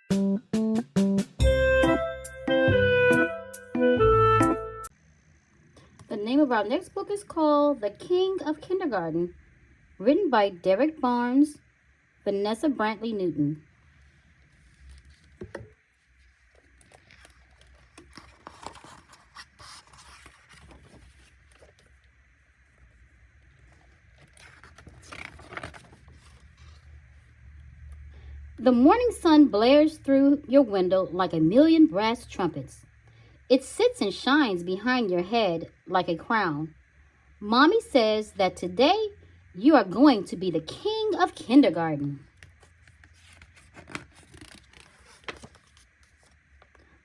The name of our next book is called The King of Kindergarten, written by Derek Barnes, Vanessa Brantley Newton. The morning sun blares through your window like a million brass trumpets. It sits and shines behind your head like a crown. Mommy says that today you are going to be the king of kindergarten.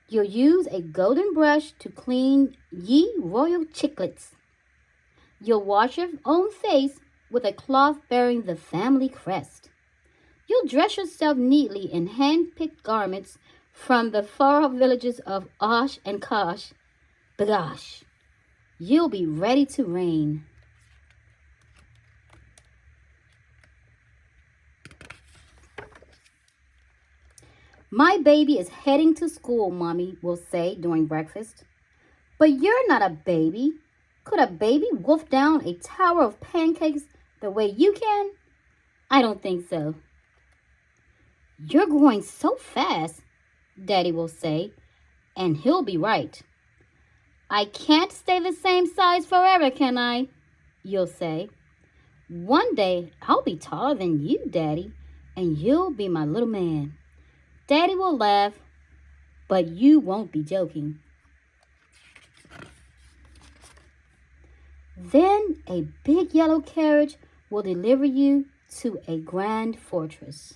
You'll use a golden brush to clean ye royal chiclets. You'll wash your own face with a cloth bearing the family crest. You'll dress yourself neatly in hand-picked garments from the far-off villages of Osh and Kosh. Bagosh, you'll be ready to reign. My baby is heading to school, Mommy will say during breakfast. But you're not a baby. Could a baby wolf down a tower of pancakes the way you can? I don't think so. You're growing so fast, Daddy will say, and he'll be right. I can't stay the same size forever, can I? You'll say. One day I'll be taller than you, Daddy, and you'll be my little man. Daddy will laugh, but you won't be joking. Then a big yellow carriage will deliver you to a grand fortress.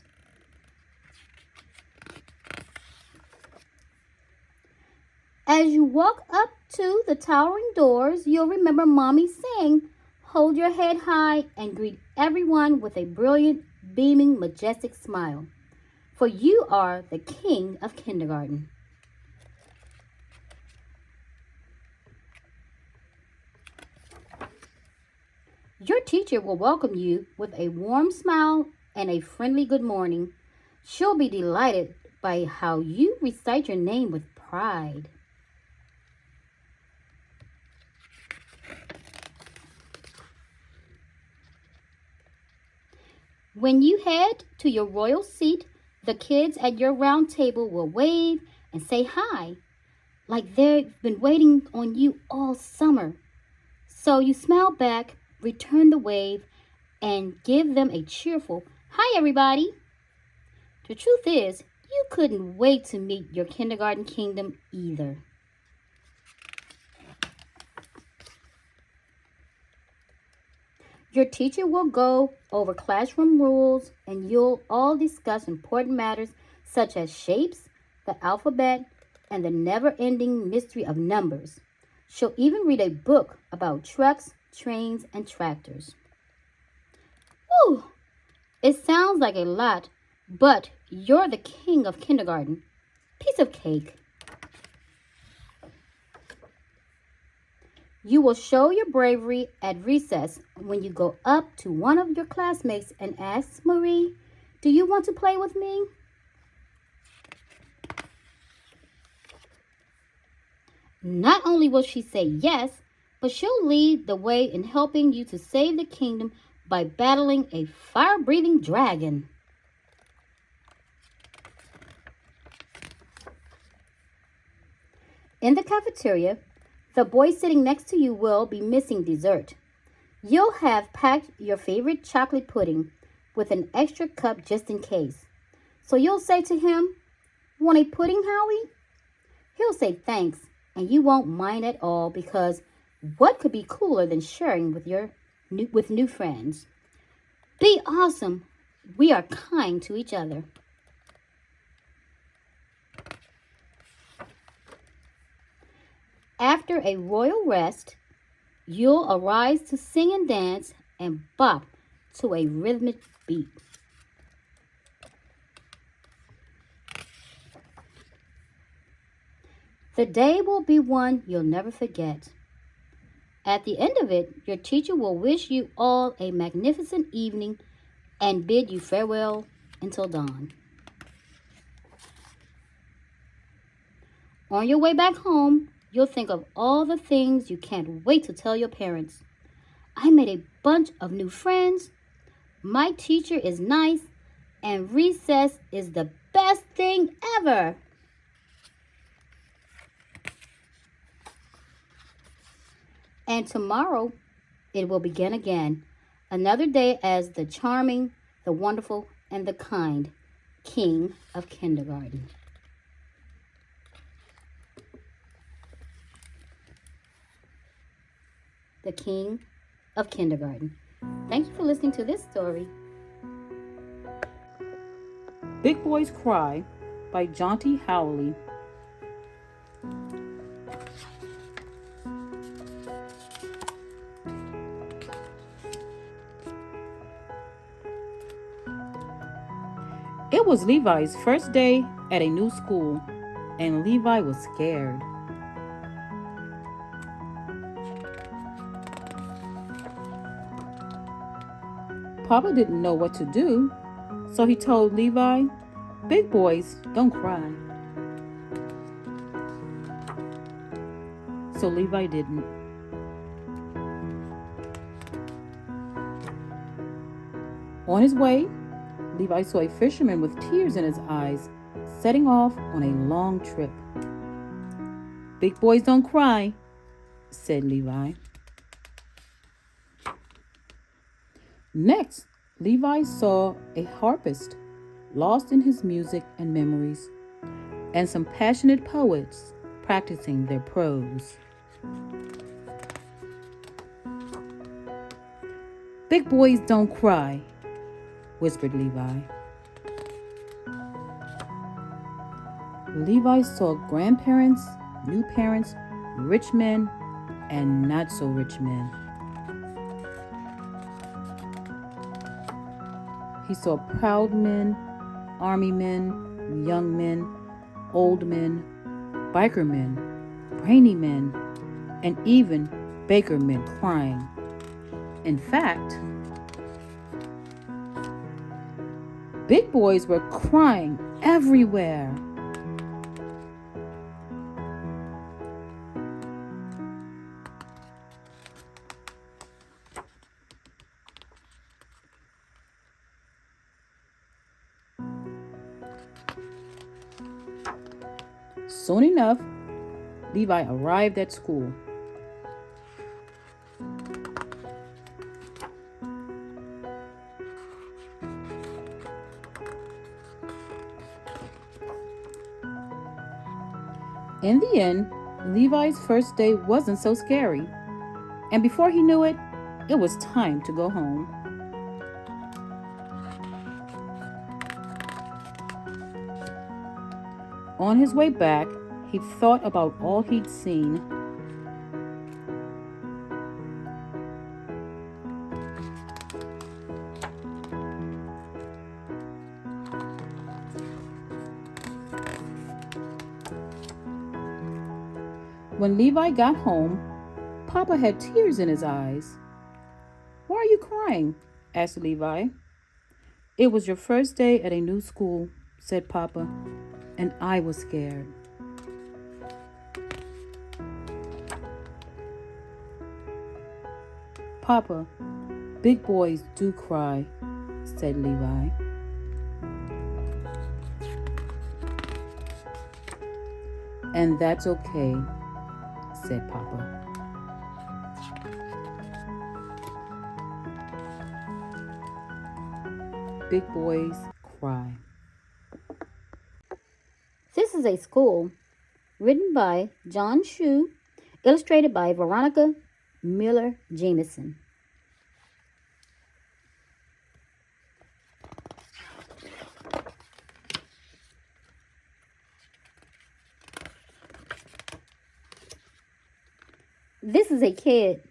As you walk up to the towering doors, you'll remember Mommy saying, hold your head high and greet everyone with a brilliant, beaming, majestic smile. For you are the king of kindergarten. Your teacher will welcome you with a warm smile and a friendly good morning. She'll be delighted by how you recite your name with pride. When you head to your royal seat, the kids at your round table will wave and say hi, like they've been waiting on you all summer. So you smile back, return the wave, and give them a cheerful, hi everybody. The truth is, you couldn't wait to meet your kindergarten kingdom either. Your teacher will go over classroom rules and you'll all discuss important matters such as shapes, the alphabet, and the never-ending mystery of numbers. She'll even read a book about trucks, trains, and tractors. Whew! It sounds like a lot, but you're the king of kindergarten. Piece of cake. You will show your bravery at recess when you go up to one of your classmates and ask, Marie, do you want to play with me? Not only will she say yes, but she'll lead the way in helping you to save the kingdom by battling a fire-breathing dragon. In the cafeteria, the boy sitting next to you will be missing dessert. You'll have packed your favorite chocolate pudding with an extra cup just in case. So you'll say to him, want a pudding, Howie? He'll say thanks, and you won't mind at all because what could be cooler than sharing with new friends? Be awesome. We are kind to each other. After a royal rest, you'll arise to sing and dance and bop to a rhythmic beat. The day will be one you'll never forget. At the end of it, your teacher will wish you all a magnificent evening and bid you farewell until dawn. On your way back home, you'll think of all the things you can't wait to tell your parents. I made a bunch of new friends. My teacher is nice, and recess is the best thing ever. And tomorrow, it will begin again. Another day as the charming, the wonderful, and the kind king of kindergarten. The king of kindergarten. Thank you for listening to this story. Big Boys Cry by Jonty Howley. It was Levi's first day at a new school, and Levi was scared. Papa didn't know what to do, so he told Levi, "Big boys don't cry." So Levi didn't. On his way, Levi saw a fisherman with tears in his eyes, setting off on a long trip. "Big boys don't cry," said Levi. Next, Levi saw a harpist, lost in his music and memories, and some passionate poets practicing their prose. "Big boys don't cry," whispered Levi. Levi saw grandparents, new parents, rich men, and not so rich men. He saw proud men, army men, young men, old men, biker men, brainy men, and even baker men crying. In fact, big boys were crying everywhere. Soon enough, Levi arrived at school. In the end, Levi's first day wasn't so scary, and before he knew it, it was time to go home. On his way back, he thought about all he'd seen. When Levi got home, Papa had tears in his eyes. "Why are you crying?" asked Levi. "It was your first day at a new school," said Papa, "and I was scared." "Papa, big boys do cry," said Levi. "And that's okay," said Papa. Big boys cry. This is a School, written by John Shu, illustrated by Veronica Miller Jameson. This is a kid.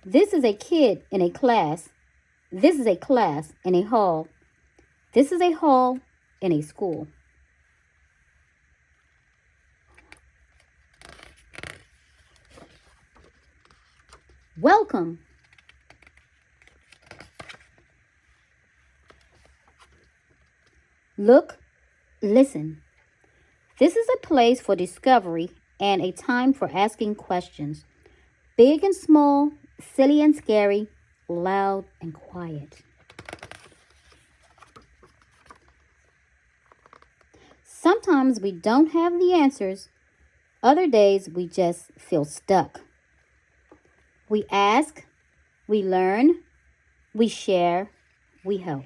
This is a kid in a class. This is a class in a hall. This is a hall in a school. Welcome. Look, listen. This is a place for discovery and a time for asking questions, big and small, silly and scary, loud and quiet. Sometimes we don't have the answers, other days we just feel stuck. We ask, we learn, we share, we help.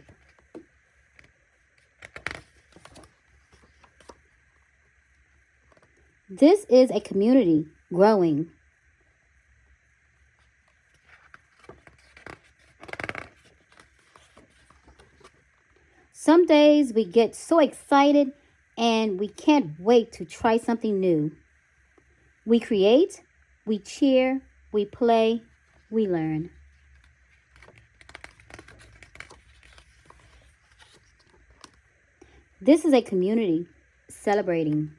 This is a community growing. Some days we get so excited and we can't wait to try something new. We create, we cheer, we play, we learn. This is a community celebrating.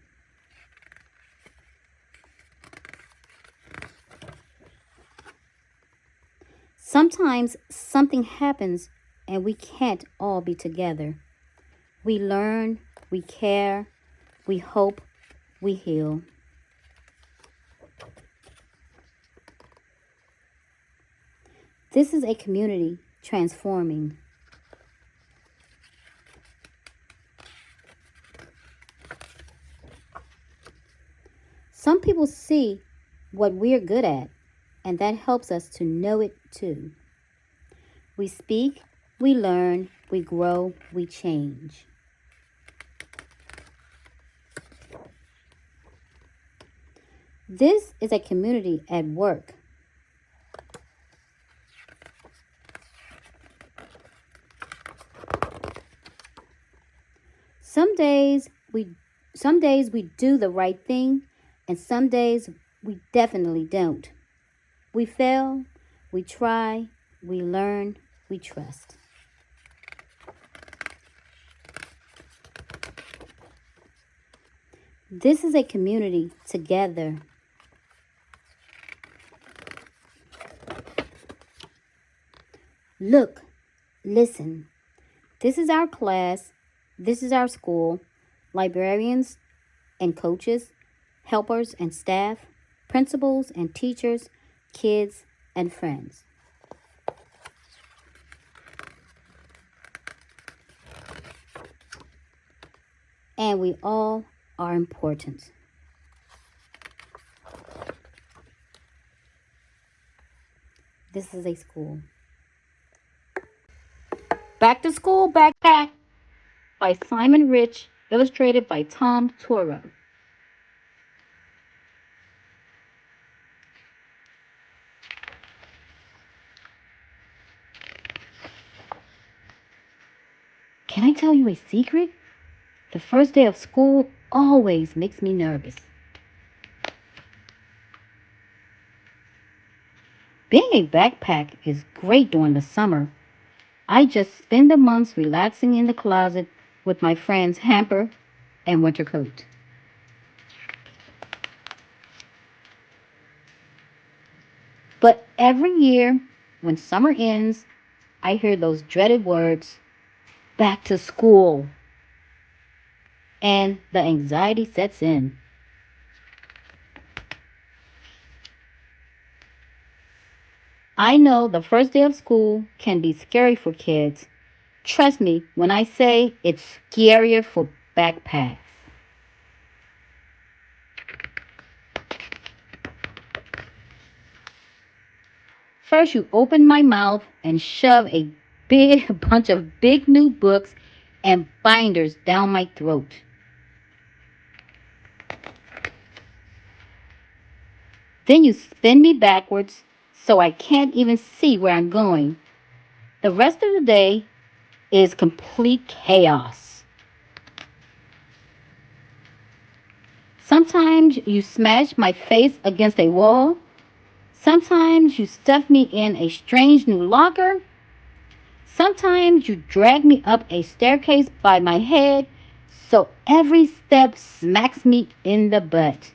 Sometimes something happens and we can't all be together. We learn, we care, we hope, we heal. This is a community transforming. Some people see what we're good at, and that helps us to know it too. We speak, we learn, we grow, we change. This is a community at work. Some days we some days we do the right thing and some days we definitely don't. We fail, we try, we learn, we trust. This is a community together. Look, listen. This is our class. This is our school. Librarians and coaches, helpers and staff, principals and teachers, kids and friends. And we all are important. This is a school. Back to School Backpack by Simon Rich, illustrated by Tom Toro. Can I tell you a secret? The first day of school always makes me nervous. Being a backpack is great during the summer. I just spend the months relaxing in the closet with my friend's hamper and winter coat. But every year, when summer ends, I hear those dreaded words, back to school, and the anxiety sets in. I know the first day of school can be scary for kids. Trust me when I say it's scarier for backpacks. First, you open my mouth and shove a big bunch of big new books and binders down my throat. Then you spin me backwards so I can't even see where I'm going. The rest of the day is complete chaos. Sometimes you smash my face against a wall. Sometimes you stuff me in a strange new locker. Sometimes you drag me up a staircase by my head so every step smacks me in the butt.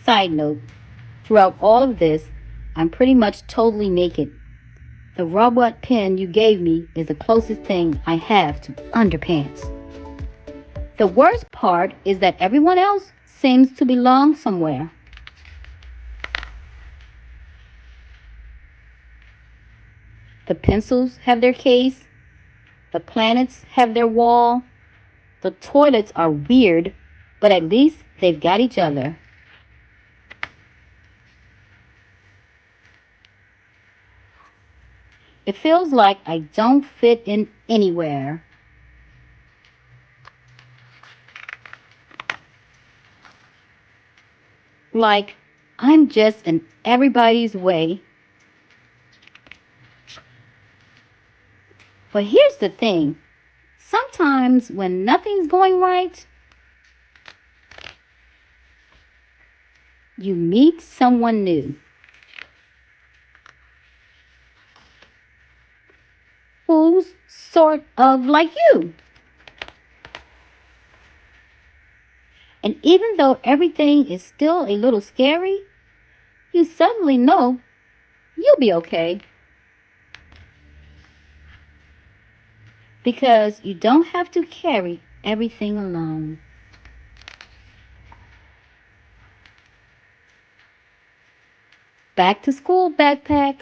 Side note, throughout all of this, I'm pretty much totally naked. The robot pen you gave me is the closest thing I have to underpants. The worst part is that everyone else seems to belong somewhere. The pencils have their case, the planets have their wall, the toilets are weird, but at least they've got each other. It feels like I don't fit in anywhere. Like I'm just in everybody's way. But here's the thing. Sometimes when nothing's going right, you meet someone new who's sort of like you. And even though everything is still a little scary, you suddenly know you'll be okay. Because you don't have to carry everything alone. Back to school backpack.